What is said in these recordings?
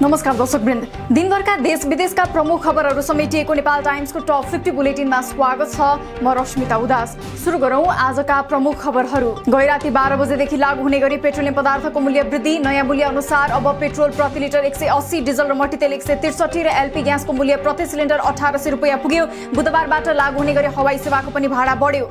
नमस्कार दर्शकवृन्द, दिनभरका देश विदेशका प्रमुख खबरहरू समेटिएको नेपाल टाइम्सको टप 50 बुलेटिनमा स्वागत छ। म रश्मिता उदास। सुरु गरौं आजका प्रमुख खबरहरू। गैराती 12 बजेदेखि लागू हुने गरी पेट्रोलियम पदार्थको मूल्य वृद्धि। नयाँ मूल्य अनुसार अब पेट्रोल प्रति लिटर 180, डिजल र मट्टीतेल 163 र एलपी ग्यासको मूल्य प्रति सिलिन्डर 1800 रुपैयाँ पुग्यो। बुधबारबाट लागू हुने गरी हवाई सेवाको पनि भाडा बढ्यो।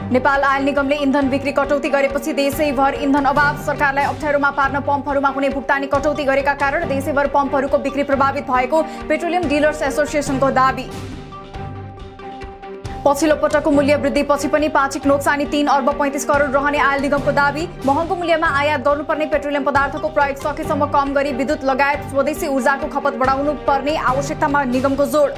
नेपाल आयल निगमले इन्धन बिक्री कटौती गरेपछि देशैभर इन्धन अभाव। सरकारलाई अप्ठ्यारोमा पार्न पम्पहरूमा हुने भुक्तानी कटौती गरेका कारण देशैभर पम्पहरूको बिक्री प्रभावित भएको पेट्रोलियम डिलर्स एसोसिएसनको दाबी। पछिल्लो पटकको मूल्य वृद्धिपछि पनि पाक्षिक नोक्सानी 3 अर्ब 35 करोड रहने आयल निगमको दाबी। महँगो मूल्यमा आयात गर्नुपर्ने पेट्रोलियम पदार्थको प्रयोग सकेसम्म कम गरी विद्युत लगायत स्वदेशी ऊर्जाको खपत बढाउनु पर्ने आवश्यकतामा निगमको जोड।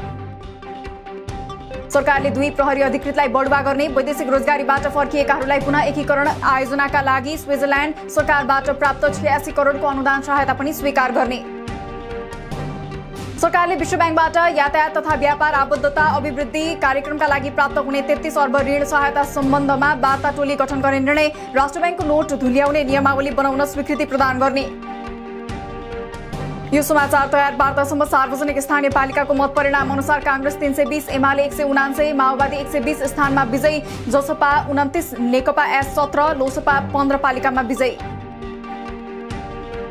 सरकारले 2 प्रहरी अधिकृतलाई बढुवा गर्ने। वैदेशिक रोजगारीबाट फर्किएकाहरूलाई पुनः एकीकरण आयोजनाका लागि स्विजरल्यान्ड सरकारबाट प्राप्त 86 करोडको अनुदान सहायता पनि स्वीकार गर्ने। सरकारले विश्व ब्याङ्कबाट यातायात तथा व्यापार आबद्धता अभिवृद्धि कार्यक्रमका लागि प्राप्त हुने 33 अर्ब ऋण सहायता सम्बन्धमा वार्ता टोली गठन गर्ने निर्णय। राष्ट्र ब्याङ्कको नोट धुल्याउने नियमावली बनाउन स्वीकृति प्रदान गर्ने। यो समाचार तयार वार्तासम्म सार्वजनिक स्थानीय पालिकाको मत परिणाम अनुसार कांग्रेस 320, एमाले 179, माओवादी 120 स्थानमा विजयी, जसपा 29, नेकपा एस 17, लोसपा 15 पालिकामा विजयी।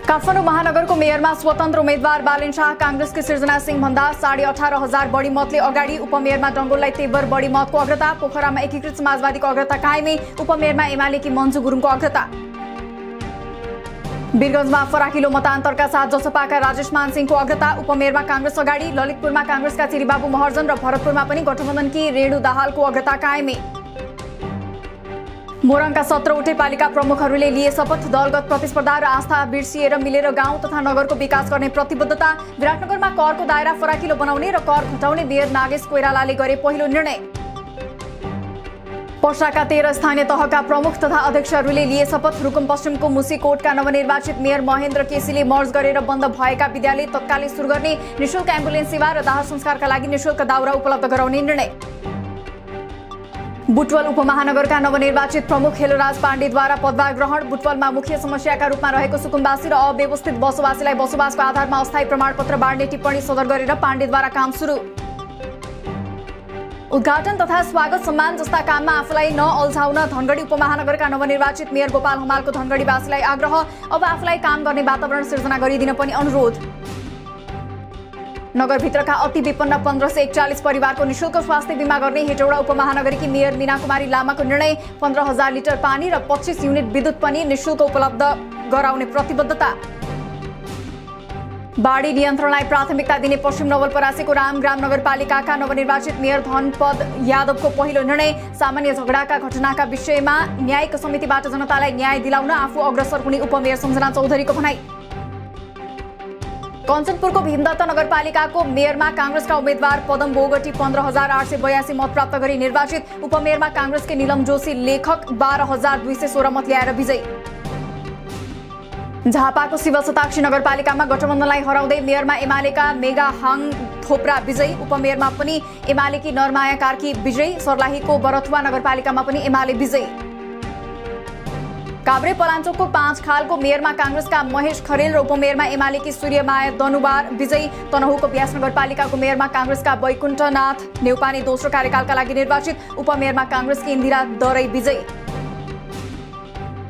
काठमाडौँ महानगरको मेयरमा स्वतन्त्र उम्मेद्वार बालेन शाह कांग्रेसकी सृजना सिंह भन्दा 18,500 बढी मतले अगाडि। उपमेयरमा डङ्गोललाई तेब्बर बढी मतको अग्रता। पोखरामा एकीकृत समाजवादीको अग्रता कायमै। उपमेयरमा एमालेकी मन्जु गुरुङको अग्रता। वीरगञ्जमा फराकिलो मतान्तरका साथ जसपाका राजेश मानसिंहको अग्रता। उपमेयरमा कांग्रेस अगाडि। ललितपुरमा कांग्रेसका चिरीबाबु महर्जन र भरतपुरमा पनि गठबन्धनकी रेणु दाहालको अग्रता कायमै। मोरङका 17वटै पालिका प्रमुखहरूले लिए शपथ। दलगत प्रतिस्पर्धा र आस्था बिर्सिएर मिलेर गाउँ तथा नगरको विकास गर्ने प्रतिबद्धता। विराटनगरमा करको दायरा फराकिलो बनाउने र कर घटाउने मेयर नागेश कोइरालाले गरे पहिलो निर्णय। पर्साका 13 स्थानीय तहका प्रमुख तथा अध्यक्षहरूले लिए शपथ। रुकुम पश्चिमको मुसीकोटका नवनिर्वाचित मेयर महेन्द्र केसीले मर्ज गरेर बन्द भएका विद्यालय तत्कालै सुरु गर्ने। निःशुल्क एम्बुलेन्स सेवा र दाह संस्कारका लागि निःशुल्क दाउरा उपलब्ध गराउने निर्णय। बुटवल उपमहानगरका नवनिर्वाचित प्रमुख हेलोराज पाण्डेद्वारा पदभार ग्रहण। बुटवलमा मुख्य समस्याका रूपमा रहेको सुकुम्बासी र अव्यवस्थित बसोबासीलाई बसोबासको आधारमा अस्थायी प्रमाणपत्र बाँड्ने टिप्पणी सदर गरेर पाण्डेद्वारा काम सुरु। उद्घाटन तथा स्वागत सम्मान जस्ता काममा आफूलाई नअल्झाउन धनगढी उपमहानगरका नवनिर्वाचित मेयर गोपाल हमालको धनगढीवासीलाई आग्रह। अब आफूलाई काम गर्ने वातावरण सिर्जना गरिदिन पनि अनुरोध। नगरभित्रका अति विपन्न 1541 परिवारको निःशुल्क स्वास्थ्य बीमा गर्ने हेटौडा उपमहानगरकी मेयर मीना कुमारी लामाको निर्णय। 15,000 लिटर पानी र 25 युनिट विद्युत पनि निःशुल्क उपलब्ध गराउने प्रतिबद्धता। बाढी नियन्त्रणलाई प्राथमिकता दिने पश्चिम नवलपरासीको रामग्राम नगरपालिकाका नवनिर्वाचित मेयर धनपद यादवको पहिलो निर्णय। सामान्य झगडाका घटनाका विषयमा न्यायिक समितिबाट जनतालाई न्याय दिलाउन आफू अग्रसर हुने उपमेयर सम्झना चौधरीको भनाई। कञ्चनपुरको भीमदत्त नगरपालिकाको मेयरमा कांग्रेसका उम्मेद्वार पदम बोगटी 15,882 मत प्राप्त गरी निर्वाचित। उपमेयरमा कांग्रेसकी नीलम जोशी लेखक 12,216 मत ल्याएर विजयी। झापाको शिव शताक्षी नगरपालिकामा गठबन्धनलाई हराउँदै मेयरमा एमालेका मेगा हाङ थोप्रा विजयी। उपमेयरमा पनि एमालेकी नरमाया कार्की विजयी। सर्लाहीको बरथुवा नगरपालिकामा पनि एमाले विजयी। काभ्रे पलाञ्चोकको 5 खालको मेयरमा कांग्रेसका महेश खरेल र उपमेयरमा एमालेकी सूर्यमाया दनुवार विजयी। तनहुको व्यास नगरपालिकाको मेयरमा कांग्रेसका वैकुण्ठनाथ नेउपाने दोस्रो कार्यकालका लागि निर्वाचित। उपमेयरमा कांग्रेसकी इन्दिरा दरै विजयी।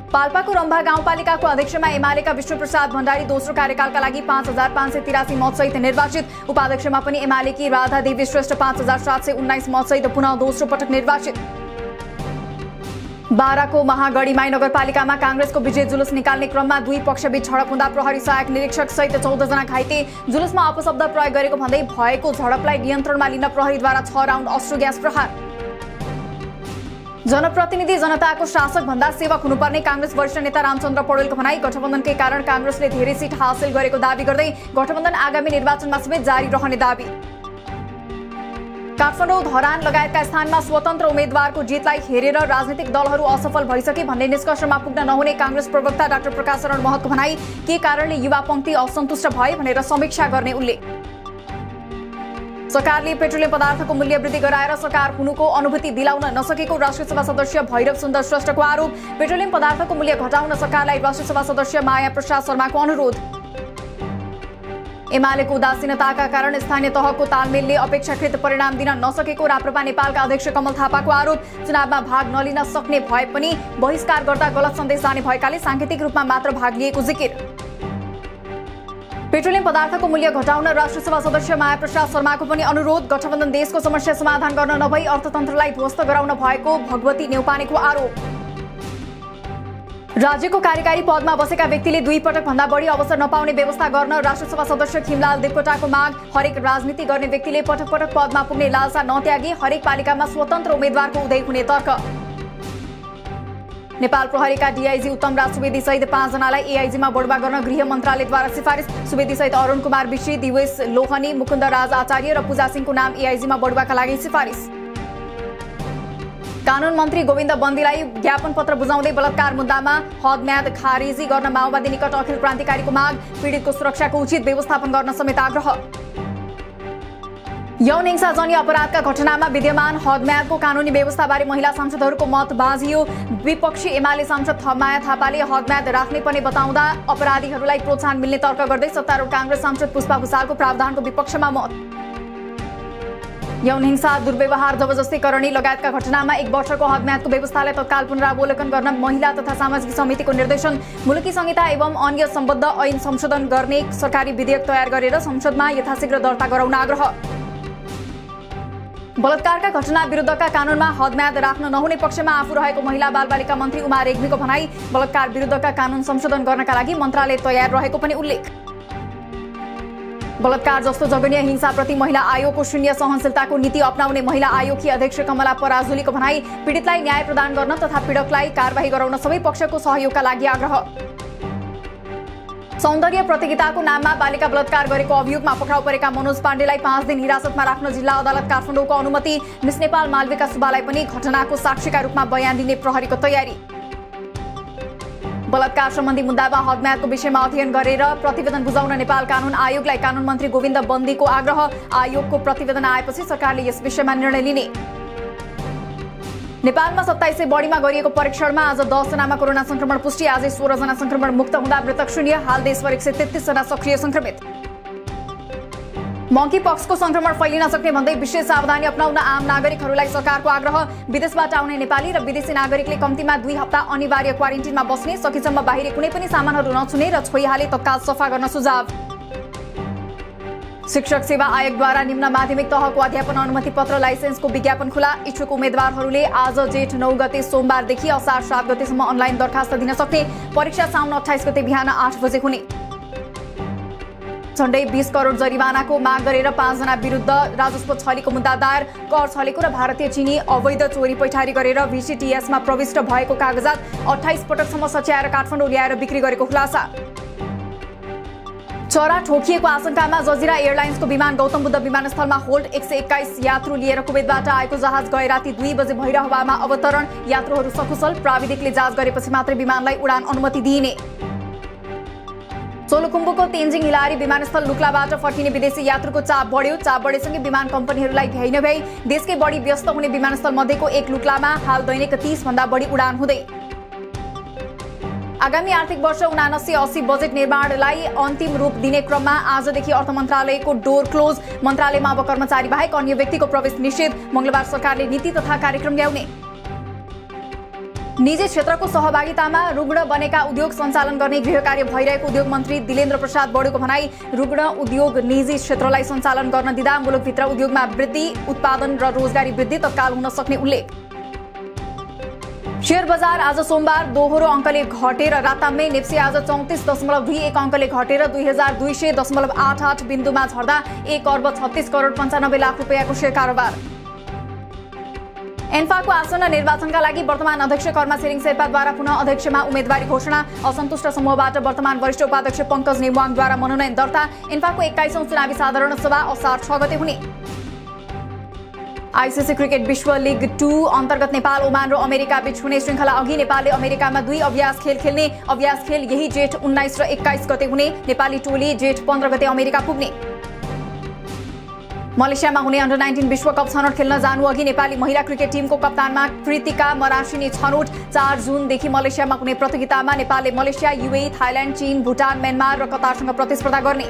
पाल्पाको रम्भा गाउँपालिकाको अध्यक्षमा एमालेका विष्णुप्रसाद भण्डारी दोस्रो कार्यकालका लागि 5,583 मतसहित निर्वाचित। उपाध्यक्षमा पनि एमालेकी राधा देवी श्रेष्ठ 5,719 मतसहित पुनः दोस्रो पटक निर्वाचित। बाराको महागढीमाई नगरपालिकामा कांग्रेसको विजय जुलुस निकाल्ने क्रममा 2 पक्षबीच झडप हुँदा प्रहरी सहायक निरीक्षक सहित 14 जना घाइते। जुलुसमा अपशब्द प्रयोग गरेको भन्दै भएको झडपलाई नियन्त्रणमा लिन प्रहरीद्वारा 6 राउन्ड अश्रु ग्यास प्रहार। जनप्रतिनिधि जनताको शासक भन्दा सेवक हुनुपर्ने कांग्रेस वरिष्ठ नेता रामचन्द्र पौडेलको भनाई। गठबन्धनकै कारण कांग्रेसले धेरै सिट हासिल गरेको दावी गर्दै गठबन्धन आगामी निर्वाचनमा समेत जारी रहने दावी। काठमाडौँ, धरान लगायतका स्थानमा स्वतन्त्र उम्मेद्वारको जितलाई हेरेर राजनीतिक दलहरू असफल भइसके भन्ने निष्कर्षमा पुग्न नहुने कांग्रेस प्रवक्ता डाक्टर प्रकाश शरण महतको भनाई। के कारणले युवा पंक्ति असन्तुष्ट भए भनेर समीक्षा गर्ने उल्लेख। सरकारले पेट्रोलियम पदार्थको मूल्य वृद्धि गराएर सरकार हुनुको अनुभूति दिलाउन नसकेको राष्ट्रिय सभा सदस्य भैरव सुन्दर श्रेष्ठको आरोप। पेट्रोलियम पदार्थको मूल्य घटाउन सरकारलाई राष्ट्रिय सभा सदस्य माया प्रसाद शर्माको अनुरोध। एमालेको उदासीनताका कारण स्थानीय तहको तालमेलले अपेक्षाकृत परिणाम दिन नसकेको राप्रपा नेपालका अध्यक्ष कमल थापाको आरोप। चुनावमा भाग नलिन सक्ने भए पनि बहिष्कार गर्दा गलत सन्देश जाने भएकाले सांकेतिक रूपमा मात्र भाग लिएको जिकिर। पेट्रोलियम पदार्थको मूल्य घटाउन राष्ट्रसभा सदस्य मायाप्रसाद शर्माको पनि अनुरोध। गठबन्धन देशको समस्या समाधान गर्न नभई अर्थतन्त्रलाई ध्वस्त गराउन भएको भगवती नेउपानेको आरोप। राज्यको कार्यकारी पदमा बसेका व्यक्तिले 2 पटक भन्दा बढी अवसर नपाउने व्यवस्था गर्न राष्ट्रसभा सदस्य खिमलाल देवकोटाको माग। हरेक राजनीति गर्ने व्यक्तिले पटक पटक पदमा पुग्ने लालसा नत्यागे हरेक पालिकामा स्वतन्त्र उम्मेद्वारको उदय हुने तर्क। नेपाल प्रहरीका डीआईजी उत्तम राज सुवेदी सहित 5 जनालाई एआईजीमा बढुवा गर्न गृह मन्त्रालयद्वारा सिफारिस। सुवेदी सहित अरुण कुमार विश्री, दिवेश लोहनी, मुकुन्द राज आचार्य र पूजा सिंहको नाम एआईजीमा बढुवाका लागि सिफारिस। कानून मन्त्री गोविन्द बन्दीलाई ज्ञापन पत्र बुझाउँदै बलात्कार मुद्दामा हदम्याद खारेजी गर्न माओवादी निकट अखिल क्रान्तिकारीको माग। पीडितको सुरक्षाको उचित व्यवस्थापन गर्न समेत आग्रह। यौन हिंसाजन्य अपराधका घटनामा विद्यमान हदम्यादको कानूनी व्यवस्थाबारे महिला सांसदहरूको मत बाँझियो। विपक्षी एमाले सांसद माया थापाले हदम्याद राख्ने पर्ने बताउँदा अपराधीहरूलाई प्रोत्साहन मिल्ने तर्क गर्दै सत्तारूढ कांग्रेस सांसद पुष्पा भुसालको प्रावधानको विपक्षमा मत। यौन हिंसा, दुर्व्यवहार, जबरजस्ती करणी लगायतका घटनामा 1 वर्षको हदम्यादको व्यवस्थालाई तत्काल पुनरावलोकन गर्न महिला तथा सामाजिक समितिको निर्देशन। मुलुकी संहिता एवं अन्य सम्बद्ध ऐन संशोधन गर्ने सरकारी विधेयक तयार गरेर संसदमा यथाशीघ्र दर्ता गराउन आग्रह। बलात्कारका घटना विरुद्धका कानूनमा हदम्याद राख्न नहुने पक्षमा आफू रहेको महिला बालबालिका मन्त्री उमा रेग्मीको भनाई। बलात्कार विरुद्धका कानून संशोधन गर्नका लागि मन्त्रालय तयार रहेको पनि उल्लेख। बलात्कार जस्तो जघन्य हिंसाप्रति महिला आयोगको शून्य सहनशीलताको नीति अपनाउने महिला आयोगकी अध्यक्ष कमला पराजुलीको भनाई। पीडितलाई न्याय प्रदान गर्न तथा पीडकलाई कारबाही गराउन सबै पक्षको सहयोगका लागि आग्रह। सौन्दर्य प्रतियोगिताको नाममा बालिका बलात्कार गरेको अभियोगमा पक्राउ परेका मनोज पाण्डेलाई 5 दिन हिरासतमा राख्न जिल्ला अदालत काठमाडौँको अनुमति। मिस नेपाल मालविका सुब्बालाई पनि घटनाको साक्षीका रूपमा बयान दिने प्रहरीको तयारी। बलात्कार सम्बन्धी मुद्दामा हदम्यादको विषयमा अध्ययन गरेर प्रतिवेदन बुझाउन नेपाल कानून आयोगलाई कानून मन्त्री गोविन्द बन्दीको आग्रह। आयोगको प्रतिवेदन आएपछि सरकारले यस विषयमा निर्णय लिने। नेपालमा 2700 बढीमा गरिएको परीक्षणमा आज 10 जनामा कोरोना संक्रमण पुष्टि। आजै 16 जना संक्रमण मुक्त हुँदा मृतक शून्य। हाल देशभर 133 जना सक्रिय संक्रमित। मंकी पक्सको संक्रमण फैलिन सक्ने भन्दै विशेष सावधानी अपनाउन आम नागरिकहरूलाई सरकारको आग्रह। विदेशबाट आउने नेपाली र विदेशी नागरिकले कम्तीमा 2 हप्ता अनिवार्य क्वारेन्टिनमा बस्ने, सकेसम्म बाहिर कुनै पनि सामानहरू नछुने र छोइहाले तत्काल सफा गर्न सुझाव। शिक्षक सेवा आयोगद्वारा निम्न माध्यमिक तहको अध्यापन अनुमति पत्र लाइसेन्सको विज्ञापन खुला। इच्छुक उम्मेद्वारहरूले आज जेठ 9 गते सोमबारदेखि असार 7 गतेसम्म अनलाइन दरखास्त दिन सक्ने। परीक्षा साउन 28 गते बिहान 8 बजे हुने। झण्डै 20 करोड जरिवानाको माग गरेर 5 जना विरुद्ध राजस्व छलीको मुद्दा दायर। कर छलेको र भारतीय चिनी अवैध चोरी पैठारी गरेर VCTS मा प्रविष्ट भएको कागजात 28 पटकसम्म सच्याएर काठमाडौँ ल्याएर बिक्री गरेको खुलासा। चरा ठोकिएको आशंकामा जजिरा एयरलाइन्सको विमान गौतम बुद्ध विमानस्थलमा होल्ड। 121 यात्रु लिएर कुवेतबाट आएको जहाज गए राति 2 बजे भैरहवामा अवतरण। यात्रुहरू सकुशल। प्राविधिकले जाँच गरेपछि मात्रै विमानलाई उडान अनुमति दिइने। सोलुखुम्बुको तेन्जिङ हिलारी विमानस्थल लुक्लाबाट फर्किने विदेशी यात्रुको चाप बढ्यो। चाप बढेसँगै विमान कम्पनीहरूलाई भ्याइ नभ्याइ देशकै बढी व्यस्त हुने विमानस्थल मध्येको एक लुक्लामा हाल दैनिक 30 भन्दा बढी उडान हुँदै। आगामी आर्थिक वर्ष 79-80 बजेट निर्माणलाई अन्तिम रूप दिने क्रममा आजदेखि अर्थ मन्त्रालयको डोर क्लोज। मन्त्रालयमा अब कर्मचारी बाहेक अन्य व्यक्तिको प्रवेश निषेध। मंगलबार सरकारले नीति तथा कार्यक्रम ल्याउने। निजी क्षेत्रको सहभागितामा रुग्ण बनेका उद्योग सञ्चालन गर्ने गृह कार्य भइरहेको उद्योग मन्त्री दिलेन्द्र प्रसाद बडुको भनाई। रुग्ण उद्योग निजी क्षेत्रलाई सञ्चालन गर्न दिँदा मुलुकभित्र उद्योगमा वृद्धि, उत्पादन र रोजगारी वृद्धि तत्काल हुन सक्ने उल्लेख। शेयर बजार आज सोमबार दोहोरो अङ्कले घटेर रातामै नेप्सी आज 34.21 अङ्कले घटेर 2200.88 बिन्दुमा झर्दा 1 अर्ब 36 करोड 95 लाख रुपैयाँको शेयर कारोबार। एन्फाको आसन्न निर्वाचनका लागि वर्तमान अध्यक्ष कर्मा छिरिङ शेर्पाद्वारा पुनः अध्यक्षमा उम्मेदवारी घोषणा। असन्तुष्ट समूहबाट वर्तमान वरिष्ठ उपाध्यक्ष पंकज नेवाङद्वारा मनोनयन दर्ता। एन्फाको 21औं चुनावी साधारण सभा असार 6 गते हुने। आईसीसी क्रिकेट विश्व लीग 2 अन्तर्गत नेपाल, ओमान र अमेरिका बीच हुने श्रृङ्खला अघि नेपालले अमेरिकामा 2 अभ्यास खेल खेल्ने। अभ्यास खेल यही जेठ 19 र 21 गते हुने। नेपाली टोली जेठ 15 गते अमेरिका पुग्ने। मलेसियामा हुने अन्डर 19 विश्वकप छनौट खेल्न जानु अघि नेपाली महिला क्रिकेट टिमको कप्तानमा कृतिका मरासिनी छनौट। 4 जुनदेखि मलेसियामा हुने प्रतियोगितामा नेपालले मलेसिया, UAE, थाइल्याण्ड, चीन, भुटान, म्यानमार र कतारसँग प्रतिस्पर्धा गर्ने।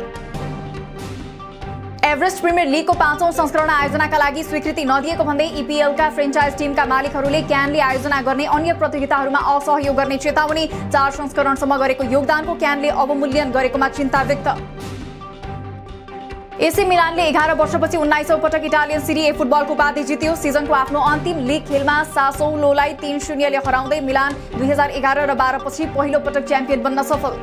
एभरेस्ट प्रिमियर लीगको 5औं संस्करण आयोजनाका लागि स्वीकृति नदिएको भन्दै ईपीएलका फ्रेन्चाइज टिमका मालिकहरूले क्यानले आयोजना गर्ने अन्य प्रतियोगिताहरूमा असहयोग गर्ने चेतावनी। 4 संस्करणसम्म गरेको योगदानको क्यानले अवमूल्यन गरेकोमा चिन्ता व्यक्त। एसी मिलानले 11 वर्षपछि 19औं पटक इटालियन सिरी ए फुटबलको उपाधि जित्यो। सिजनको आफ्नो अन्तिम लीग खेलमा सासोलोलाई 3-0 ले हराउँदै मिलान 2011 र 12 पछि पहिलो पटक च्याम्पियन बन्न सफल।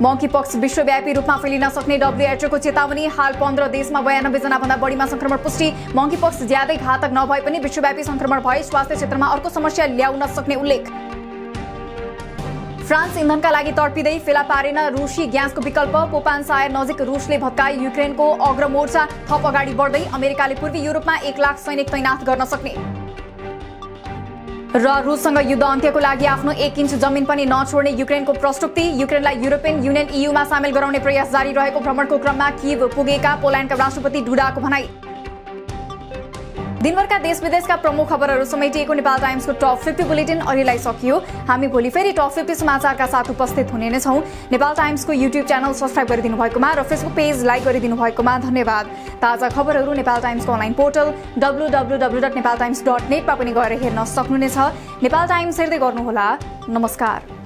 मंकीपक्स विश्वव्यापी रूपमा फैलिन सक्ने डब्ल्युएचओको चेतावनी। हाल 15 देशमा 92 जना भन्दा बढीमा संक्रमण पुष्टि। मंकीपक्स ज्यादै घातक नभए पनि विश्वव्यापी संक्रमण भए स्वास्थ्य क्षेत्रमा अर्को समस्या ल्याउन सक्ने उल्लेख। फ्रान्स इन्धनका लागि तडपिँदै फेला पारेन रुसी ग्यासको विकल्प। पोपानसायर नजिक रुसले भत्काई युक्रेनको अग्रमोर्चा थप अगाडि बढ्दै। अमेरिकाले पूर्वी युरोपमा 1 लाख सैनिक तैनाथ गर्न सक्ने र रुससँग युद्ध अन्त्यको लागि आफ्नो 1 इन्च जमिन पनि नछोड्ने युक्रेनको प्रस्तुति। युक्रेनलाई युरोपियन युनियन ईयूमा सामेल गराउने प्रयास जारी रहेको भ्रमणको क्रममा कियभ पुगेका पोल्यान्डका राष्ट्रपति डुडाको भनाई। दिनभरका देश विदेशका प्रमुख खबरहरू समेटिएको नेपाल टाइम्सको टप 50 बुलेटिन अहिलेलाई सकियो। हामी भोलि फेरि टप 50 समाचारका साथ उपस्थित हुने नै छौं। नेपाल टाइम्सको युट्युब च्यानल सब्स्क्राइब गरिदिनु भएकोमा र फेसबुक पेज लाइक गरिदिनु भएकोमा धन्यवाद। ताजा खबरहरू नेपाल टाइम्सको अनलाइन पोर्टल www.nepaltimes.net मा पनि गएर हेर्न सक्नुहुनेछ। नेपाल टाइम्स हेर्दै गर्नुहोला। नमस्कार।